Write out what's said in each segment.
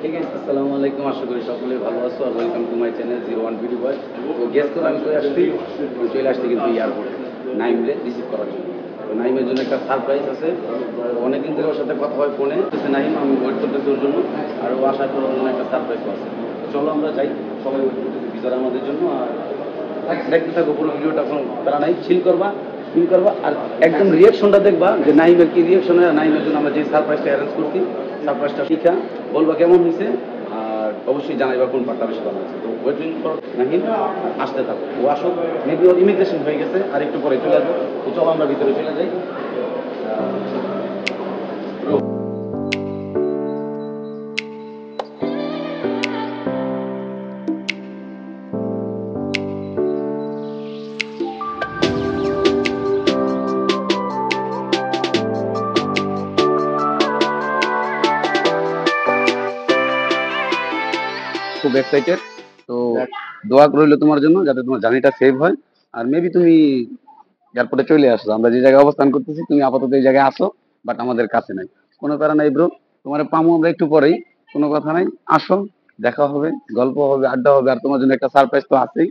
ঠিক আছে, আসসালামু আলাইকুম, আশা করি সকলে ভালো আছো আর welcome to my channel 01 BD boy. তো গেস্ট করে আমি চলে আসছি কিন্তু এয়ারপোর্টে নাইমরে রিসিভ করার জন্য। তো নাইমের জন্য একটা সারপ্রাইজ আছে। অনেকদিন ধরে ওর সাথে কথা হয় ফোনে, নাইম আমি ওয়েট করতেছি ওর জন্য, আর ও আসার পর ওর জন্য একটা সারপ্রাইজও আছে। চলো আমরা যাই, সবাই ওয়েট করতেছি ভিতরে আমাদের জন্য। আর দেখতে থাকো পুরো ভিডিওটা, কোনো তারা নাই, চিল করবা ফিল করবা আর একদম রিয়াকশনটা দেখবা যে নাইমের কি রিয়াকশন হয়। নাইমের জন্য আমরা যে সারপ্রাইজটা অ্যারেঞ্জ করছি, সারপ্রাইজটা শিখা বলবা কেমন হয়েছে, আর অবশ্যই জানাইবা কোন পার্টটা বেশি ভালো হয়েছে। তো ওয়েটিং ফর নাহিম, আসতে থাকো, ও আসুক, মেবি ওর ইমিগ্রেশন হয়ে গেছে আর একটু পরে চলে আসবো। তো চলো আমরা ভিতরে চলে যাই। খুব এক্সাইটেড। তো দোয়া রইল তোমার জন্য, যাতে তোমার জার্নিটা সেভ হয়। আর মেবি তুমি এয়ারপোর্টে চলে আসো, আমরা যে জায়গায় অবস্থান করতেছি তুমি আপাতত এই জায়গায় আসো, বাট আমাদের কাছে নাই। কোনো প্যারা নাই ব্রো, তোমার পামো আমরা একটু পরেই, কোনো কথা নাই। আসো, দেখা হবে, গল্প হবে, আড্ডা হবে, আর তোমার জন্য একটা সারপ্রাইজ তো আছেই।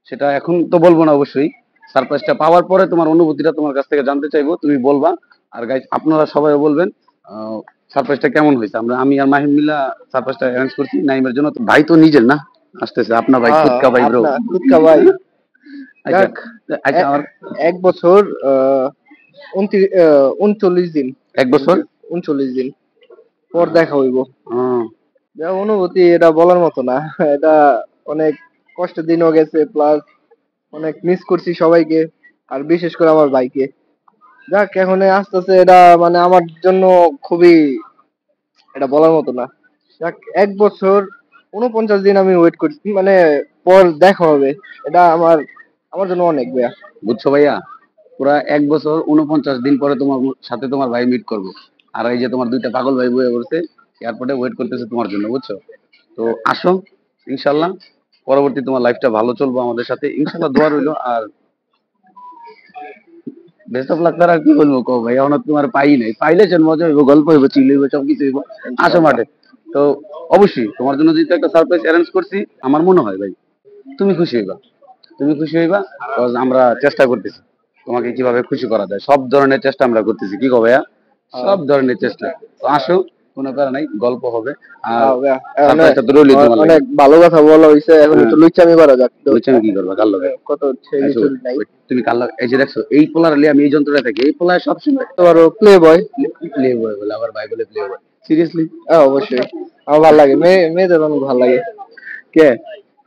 সেটা এখন তো বলবো না, অবশ্যই সারপ্রাইজটা পাওয়ার পরে তোমার অনুভূতিটা তোমার কাছ থেকে জানতে চাইবো, তুমি বলবা। আর গাইজ আপনারা সবাই বলবেন সারপ্রাইজটা কেমন হয়েছে। আমি আর মাহিম মিলা সারপ্রাইজটা অ্যারেঞ্জ করছি নাইমের জন্য। তো ভাই তো নিজের না, আসতেছে আপনার ভাই, ফুচকা ভাই ব্রো। আপনার কুৎকা ভাই। আচ্ছা, যাক, আচ্ছা আমার 1 বছর 39 দিন, 1 বছর 39 দিন পর দেখা হইব। হুম, যা অনুভূতি এটা বলার মতো না। এটা অনেক কষ্টের দিনও গেছে, প্লাস অনেক মিস করছি সবাইকে, আর বিশেষ করে আমার ভাইকে। যাক, এখন আস্তে আস্তে এটা মানে আমার জন্য খুবই, এটা বলার মতো না। যাক, 1 বছর 49 দিন আমি ওয়েট করছি, মানে পর দেখা হবে। এটা আমার আমার জন্য অনেক ভাইয়া। বুঝছো ভাইয়া, পুরা 1 বছর 49 দিন পরে তোমার সাথে তোমার ভাই মিট করবো। আর এই যে তোমার দুইটা পাগল ভাই বয়ে বলছে এয়ারপোর্টে ওয়েট করতেছে তোমার জন্য, বুঝছো? তো আসো, ইনশাল্লাহ পরবর্তী তোমার লাইফটা ভালো চলবো আমাদের সাথে, ইনশাল্লাহ দোয়া রইলো। আর বেস্ট অফ লাক। আর কি বলবো কো ভাই, এখন আর তোমার পাই নাই, পাইলে যেন মজা হইব, গল্প হইব, চিল হইব, সব কিছু হইব। আসো ইনশাআল্লাহ। মাঠে। তো অবশ্যই তোমার জন্য যেহেতু একটা সারপ্রাইজ অ্যারেঞ্জ করছি, আমার মনে হয় ভাই তুমি খুশি হইবা, তুমি খুশি হইবা। Cause আমরা চেষ্টা করতেছি তোমাকে কিভাবে খুশি করা যায়, সব ধরনের চেষ্টা আমরা করতেছি, কি গো ভাইয়া, সব ধরনের চেষ্টা। তো আসো, কোনো প্যারা নাই, গল্প হবে। আর ভাইয়া, সারপ্রাইজটা তো রইলই তোমার লাগে। অনেক ভালো কথা বলা হইছে, এখন হ্যাঁ, একটু লুচ্চামি করা যাক তো। বুঝছো আমি কি করবা কাল লগে। কত ছেলে আইসো, চুল নাই। তুমি কাল এই যে দেখছো এই পোলার লিয়ে আমি এই যন্ত্রটা থাকি, এই পোলায় সবসময় তোমার প্লে বয়। প্লে বয় বলে, আবার ভাই বলে প্লে বয়, সিরিয়াসলি। অবশ্যই, আমার ভালো লাগে, মেয়েদের অনেক ভালো লাগে। কে?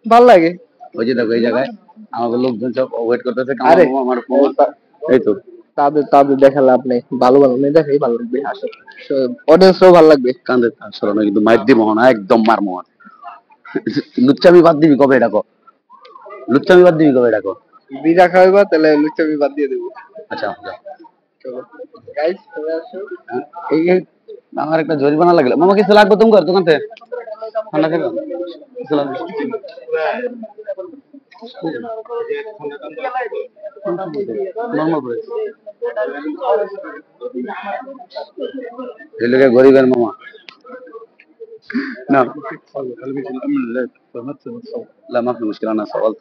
ভালো লাগে। ওই যে দেখো এই জায়গায় আমাদের লোকজন সব ওয়েট করতেছে, আরে, আমার ফোন। এই তো, তাদের তাদের দেখা লাভ নেই, ভালো ভালো মেয়ে দেখাই ভালো লাগবে, আসো, অডিয়েন্সরাও ভালো লাগবে। কান্দে সরানো কিন্তু মাইর দিব না, একদম মারমো না। লুচ্চামি বাদ দিবি কবে এটা কো, লুচ্চামি বাদ দিবি কবে এটা কো। বিড়া খাওয়াইবা তাহলে লুচ্চামি বাদ দিয়ে দেবো। আচ্ছা যা। চলো গাইস, চলে আসো। হ্যাঁ, এই আমার একটা জরিমানা লাগলো, মামা কিছু লাগবে তোমার দোকান থেকে? ঠান্ডা খাবে, কিছু লাগবে? নর্মাল প্রাইস, এই লোকে গরিবের মামা। نعم. هل في الامن لا تمثل الصوت؟ لا ما في مشكله، انا سألت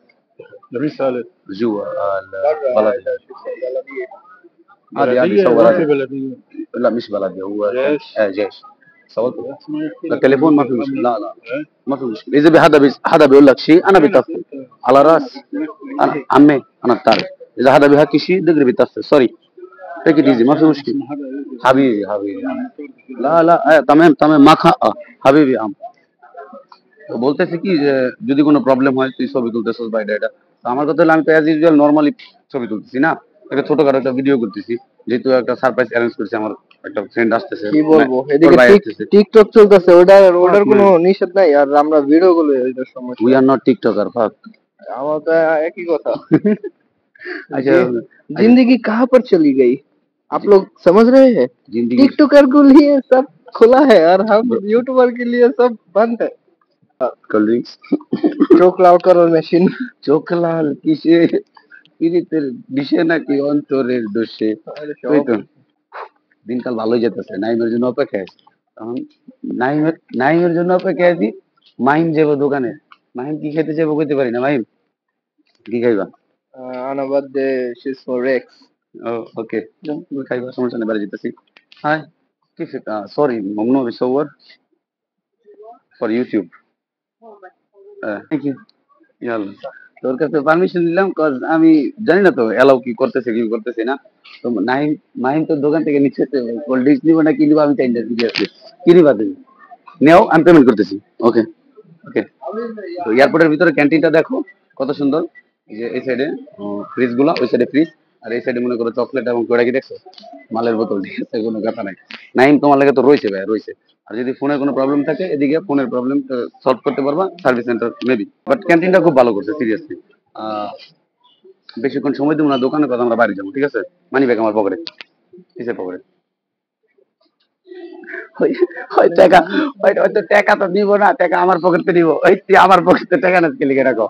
الرسالة جوا البلد. هذه بلدية سوى ما في بلدية. لا مش بلدي، هو جيش. جيش. سألت ما يشكلك. التليفون ما في مشكله، لا لا إيه؟ ما في مشكله. اذا حدا بيقول لك شيء انا بتصل على راس. أنا عمي انا بتعرف، اذا حدا بيحكي شيء دغري بتصل. سوري، take it easy، ما في مشكله. حبيبي حبيبي، لا لا تمام تمام ما حبيبي عم। তো বলতেছি কি যে যদি কোনো প্রবলেম হয় তুই ছবি তুলতেছিস বা এটা। তো আমার কথা হলো আমি তো অ্যাজ ইউজুয়াল নর্মালি ছবি তুলতেছি না, একটা ছোটখাটো একটা ভিডিও করতেছি, যেহেতু একটা সারপ্রাইজ অ্যারেঞ্জ করছি। আমার একটা ফ্রেন্ড আসতেছে, কি মানে বলবো, ওর এদিকে ভাই আসতেছে। টিকটক চলতেছে, ওটার কোনো হুম, নিষেধ নাই, আর আমরা ভিডিও গুলো ওইটার উই সমস্যা। আর নট টিকটকার, ফাক। আমার তো একই কথা। আচ্ছা আচ্ছা, जिंदगी कहाँ पर चली गई, आप लोग समझ रहे हैं? जिंदगी टिकटॉकर के लिए सब खुला है और हम यूट्यूबर के लिए सब बंद है। Cold drinks. চোখ লাল করার মেশিন। চোখ লাল কিসে, পীড়িতের বিষে নাকি অন্তরের দোষে। আরে ওই সব। তো, দিনকাল ভালোই যেতেছে, নাইমের জন্য অপেক্ষায় আছি। এখন নাইমের জন্য অপেক্ষা আছি। মাহিম যাবো দোকানে। মাহিম কি খেতে যাবো কইতে পারি না। মাহিম কি খাইবা? Another day she's for Rex. ও ওকে, তুমি খাইবা, সমস্যা নেই, বাড়ি যেতেছি। হাই, কি সরি মমনো বিশওয়ার ফর ইউটিউব। Thank you. ইয়াল্লা, তোর কাছে পারমিশন নিলাম, কজ আমি জানি না তো এলাও কি করতেছে কি করতেছে না। তো নাইম মাহিম তোর দোকান থেকে নিচ্ছে, কোল্ড ড্রিঙ্কস নিবো না কি নিবো আমি চাই না, কি নিবা তুমি নেও, আমি পেমেন্ট করতেছি। ওকে ওকে। তো এয়ারপোর্টের ভিতরে ক্যান্টিনটা দেখো কত সুন্দর। এই যে এই সাইডে ফ্রিজ গুলা, ওই সাইডে ফ্রিজ, আর এই সাইডে মনে করো চকলেট এবং কোড়া কি দেখছো, মালের বোতল, ঠিক আছে, কোনো কথা নাই। নাইম তোমার লাগে তো রয়েছে ভাই, রয়েছে। আর যদি ফোনের কোনো প্রবলেম থাকে এদিকে ফোনের প্রবলেম সলভ করতে পারবা সার্ভিস সেন্টার মেবি। বাট ক্যান্টিনটা খুব ভালো করছে সিরিয়াসলি। বেশিক্ষণ সময় দেবো না, দোকানের কথা আমরা বাড়ি যাবো, ঠিক আছে। মানি ব্যাগ আমার পকেটে, কিসের পকেটে? ওই ওই টাকা, ওই তো টাকা তো দিব না, টাকা আমার পকেটে দিব। ওই তুই আমার পকেটে টাকা না লিখে রাখো।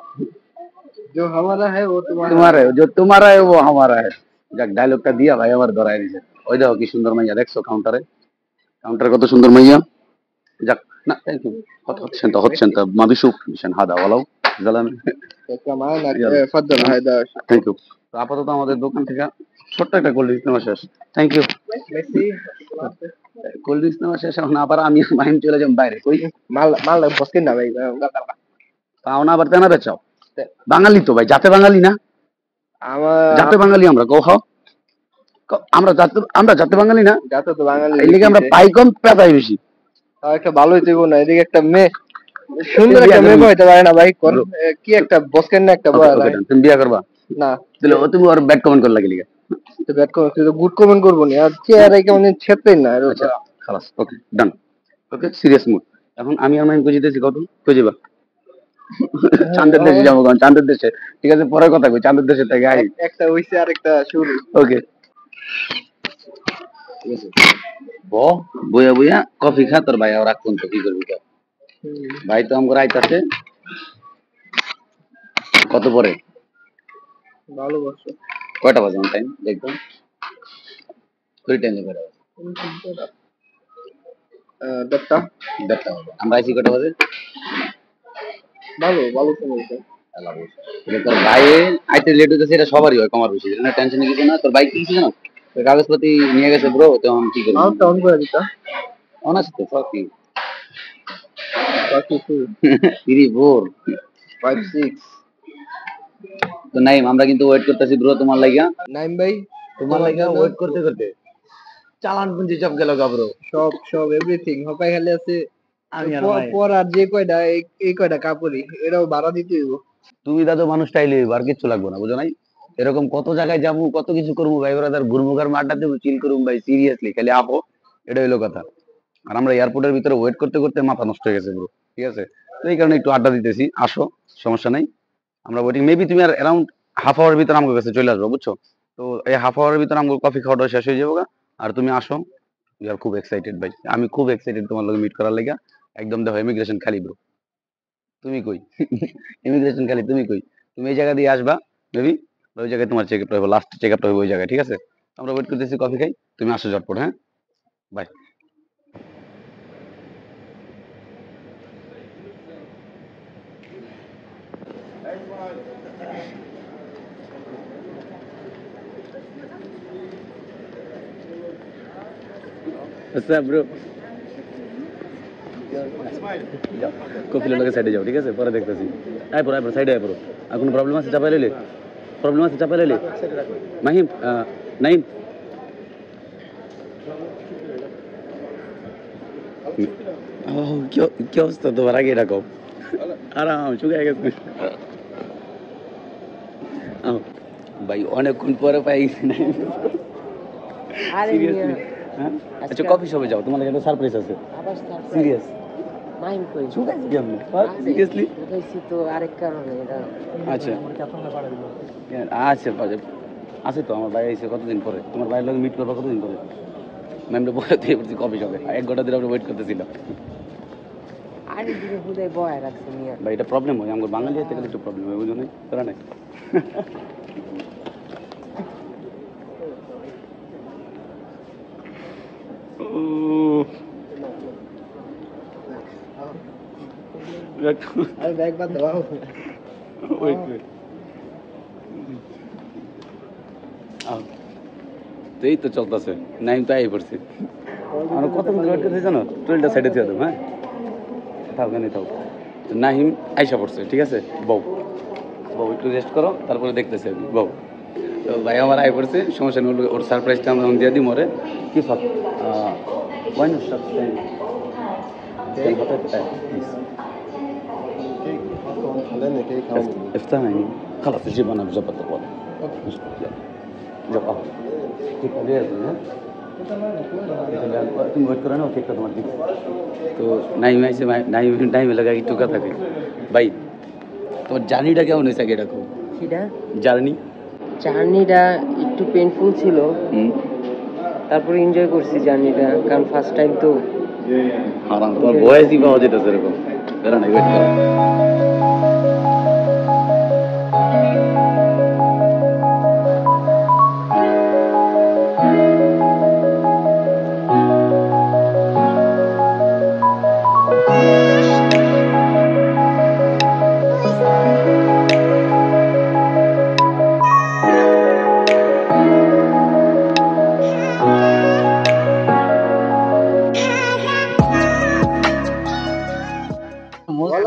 जो हमारा है वो तुम्हारा তোমার যে তোমারা है वो हमारा है। যাক, ডায়লগটা দিয়া ভাই আমার ধরাই দিছে। ওই দেখো কি সুন্দর মাইয়া দেখছো কাউন্টারে, কাউন্টারে কত সুন্দর মাইয়া। যাক, না থ্যাংক ইউ। হচ্ছেন তো মাবিসুক মিশন হাদা ওয়ালাও জালান। है। كمان اتفضل هذا থ্যাংক ইউ। তো আপাতত আমাদের দোকান থেকে ছোট্ট একটা কোল্ড ড্রিঙ্কস নেওয়া শেষ। Thank you. ميسي কোল্ড ড্রিঙ্কস নেওয়া শেষ, এখন আবার আমি মাহিম চলে যাবো বাইরে। কই mal boskin na ভাই পাও না আবার তেনা বেচাও। বাঙালি তো ভাই, জাতে বাঙালি না, জাতে আমার বাঙালি আমরা, কও খাও। আমরা জাতে বাঙালি না, যাতে তো বাঙালি এই লিগে আমরা পাই কম পেতাই বেশি। তাও একটা ভালোই তুই না এদিকে একটা মেয়ে সুন্দর একটা মেয়ে বইতে পারে না ভাই কোন কি একটা বসকেন না একটা বয় ওকে ডান, তুমি বিয়া করবা? না তাহলে ও তুমি ওর ব্যাড কমেন্ট করে লাগিয়ে লিগা। তো ব্যাড কমেন্ট তুই তো গুড কমেন্ট করবো না আর চেহারা কেমন ছেড়তেই না আচ্ছা খালাস, ওকে ডান। ওকে সিরিয়াস মুড। এখন আমি আর মাইন খুঁজিতেছি কত খুঁজে যাবা চাঁদের দেশে যাবো, কারণ চাঁদের দেশে, ঠিক আছে, পরে কথা কই, চাঁদের দেশে থেকে আই। একটা হইছে আর একটা শুরু ওকে ব বইয়া বইয়া কফি খা, তোর ভাই আর রাখুন তো কি করবি তো। ভাই তো আমার আইতাছে কত পরে, ভালোবাসো কয়টা বাজে আমার টাইম দেখবো, ওই টাইমে কয়টা বাজে? দেড়টা দেড়টা বাজে। আমরা আইসি কয়টা বাজে? ভালো ভালো চলছে তোর ভাই আইতে লেট হইতেছে, এটা সবারই হয়, কমার বেশি না, টেনশনে কিছু না। তোর বাইক কি কিছু জানো, তোর কাগজপাতি নিয়ে গেছে ব্রো, তো আমি কি করবো? মাউসটা অন করে দিতা অনার্স তো ফাকি বাকি 3 4 5 6 তো নাই, আমরা কিন্তু ওয়েট করতেছি ব্রো তোমার লাগিয়া, নাইম ভাই তোমার লাগিয়া ওয়েট করতে করতে চালান পুঞ্জি সব গেল গা ব্রো। সব এভরিথিং হপাই খালি আছে আমি আর ভাই পর আর যে কয়টা এই কয়টা কাপড়ই এটাও ভাড়া দিতে হইব তুমি দাদু মানুষ টাইলে আর কিচ্ছু লাগবে না, বুঝো নাই? এরকম কত জায়গায় যাবো, কত কিছু করবো ভাই ব্রাদার, ঘুরমুখার মাঠটা দেবো, চিল করুম ভাই, সিরিয়াসলি খালি আপো, এটা হইলো কথা। আর আমরা এয়ারপোর্টের ভিতরে ওয়েট করতে করতে মাথা নষ্ট হয়ে গেছে ব্রো, ঠিক আছে। তো এই কারণে একটু আড্ডা দিতেছি, আসো, সমস্যা নাই। আমরা ওয়েটিং, মেবি তুমি আর অ্যারাউন্ড হাফ আওয়ার ভিতরে আমার কাছে চলে আসবো, বুঝছো? তো এই হাফ আওয়ারের ভিতরে আমার কফি খাওয়াটা শেষ হয়ে যাবো গা। আর তুমি আসো, ইউ আর খুব এক্সাইটেড ভাই, আমি খুব এক্সাইটেড তোমার লগে মিট করার লাগা। একদম দেখো ইমিগ্রেশন খালি ব্রো, তুমি কই ইমিগ্রেশন খালি, তুমি কই? তুমি এই জায়গা দিয়ে আসবা মেবি, ওই জায়গায় তোমার চেক আপটা হবে, লাস্ট চেক আপটা হবে ওই জায়গায়, ঠিক আছে। আমরা ওয়েট করতেছি, কফি খাই, তুমি আসো ঝটপট, হ্যাঁ, বাই। আচ্ছা ব্রো, কফিলের লগে সাইডে যাও, ঠিক আছে, পরে দেখতেছি। আয় পড়ো সাইডে আয় পড়ো। আর কোনো প্রবলেম আছে চাপাই লইলে, প্রবলেম আছে চাপাই লইলে। মাহিম নাইম, কি অবস্থা তোমার, আগে এটা কম আরাম শুকায় গেছে। ভাই অনেকক্ষণ পরে পাই সিরিয়াসলি। হ্যাঁ আচ্ছা, কফি শপে যাও, তোমার একটা সারপ্রাইজ আছে, সিরিয়াস। মাইন্ড কই শুকাইছি কি আমি সিরিয়াসলি? বুঝাইছি তো আরেক কারণে এটা আচ্ছা আচ্ছা আছে তো, আমার ভাই এসে কতদিন পরে, তোমার ভাইয়ের লগে মিট করবো কতদিন পরে? ম্যামটা বলে দিয়ে পড়ছি কফি শপে, 1 ঘন্টা ধরে আমরা ওয়েট করতেছিলাম। আরে দিনে হুদাই বয় রাখছে মিয়া ভাই এটা প্রবলেম হয়, আমার বাঙালি হাতে গেলে একটু প্রবলেম হয়, বুঝো না, তারা নাই। আরে ব্যাগ বাদ দাও ওয়েট ওয়েট তো এই তো চলতেছে নাইম তো আই পড়ছে আর কত ওয়েট করতে জানো ট্রেলটা সাইডে দিয়ে দেবো হ্যাঁ থাও কেন থাও তো নাহিম আইসা পড়ছে ঠিক আছে বউ বউ একটু রেস্ট করো তারপরে দেখতেছে বউ তো ভাই আমার আই পড়ছে সমস্যা নেই ওর সারপ্রাইজটা আমরা দিয়ে দিই মরে কি ফাক ওয়াই নট স্টপ افتح عيني خلاص جيب انا بظبط الوضع جب اه ঠিক আছে তুমি ওয়েট করো না কেকটা তোমার দিকে তো নাইম আইসে নাইমে লাগা একটু কথা থাকে ভাই তোমার জার্নিটা কেমন হয়েছে আগে এরকম সেটা জার্নি জার্নিটা একটু পেইনফুল ছিল, তারপরে এনজয় করছি জার্নিটা, কারণ ফার্স্ট টাইম তো। হারাম তোমার ভয়েসই পাওয়া যেতেছে এরকম বেড়া নাই ওয়েট করো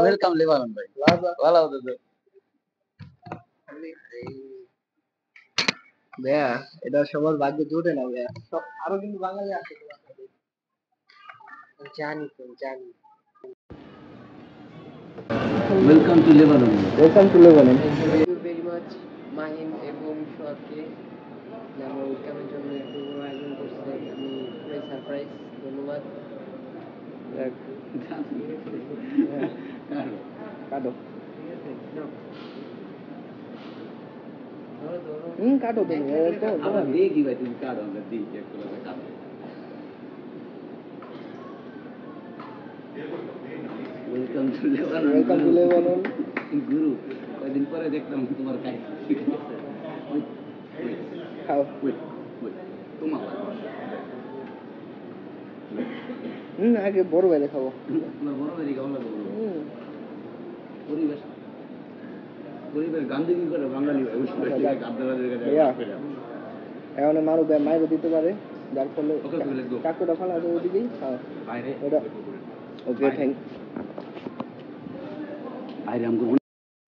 ওয়েলকাম লেবানন ভাই ভালো হতো ভাইয়া এটা সবার ভাগ্যে জোটে না ভাইয়া, সব আরো কিন্তু বাঙালি আছে তোমার সাথে। জানি তো জানি। Welcome to Lebanon welcome to Lebanon. Thank you very much Mahim এবং সোহাগকে আমার ওয়েলকামের জন্য এত বড় আয়োজন করছে, আমি পুরো সারপ্রাইজ। ধন্যবাদ। কাটো নাও। ধরো ধরো। কাটো তুমি আমরা দেখি ভাই তুমি কার্ড আমরা দিই একটু card welcome to Lebanon welcome to Lebanon. গুরু কয়দিন পরে দেখলাম তোমার কাজ খাও। তোমার আগে বড় বাইরে খাবো। তোমার বড় বেরি কেমন লাগে পরিবেশ পরিবেশ গান্ধী করে বাঙালি এখন মারো মাইরও দিতে পারে, যার ফলে কাকুটা ফালা আছে ওইদিকেই। ওটা ওকে থ্যাংক।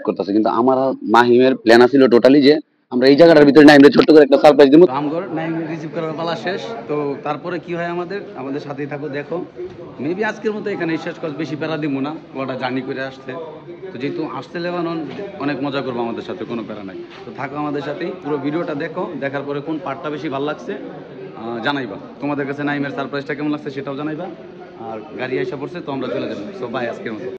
করতেছে কিন্তু আমার মাহিমের প্ল্যান ছিল টোটালি যে আমরা এই জায়গাটার ভিতরে নাইমরে ছোট্ট করে একটা সারপ্রাইজ দিব। আমগর নাইমরে রিসিভ করার পালা শেষ, তো তারপরে কি হয় আমাদের সাথেই থাকো দেখো। মেবি আজকের মতো এখানে শেষ কাজ, বেশি প্যারা দিব না, ওটা জার্নি করে আসছে তো যেহেতু আসতে লেবানন অনেক মজা করবো আমাদের সাথে, কোনো প্যারা নাই। তো থাকো আমাদের সাথেই, পুরো ভিডিওটা দেখো, দেখার পরে কোন পার্টটা বেশি ভালো লাগছে জানাইবা। তোমাদের কাছে নাইমের সারপ্রাইজটা কেমন লাগছে সেটাও জানাইবা। আর গাড়ি এসে পড়ছে তো আমরা চলে যাবো। সো বাই আজকের মতো।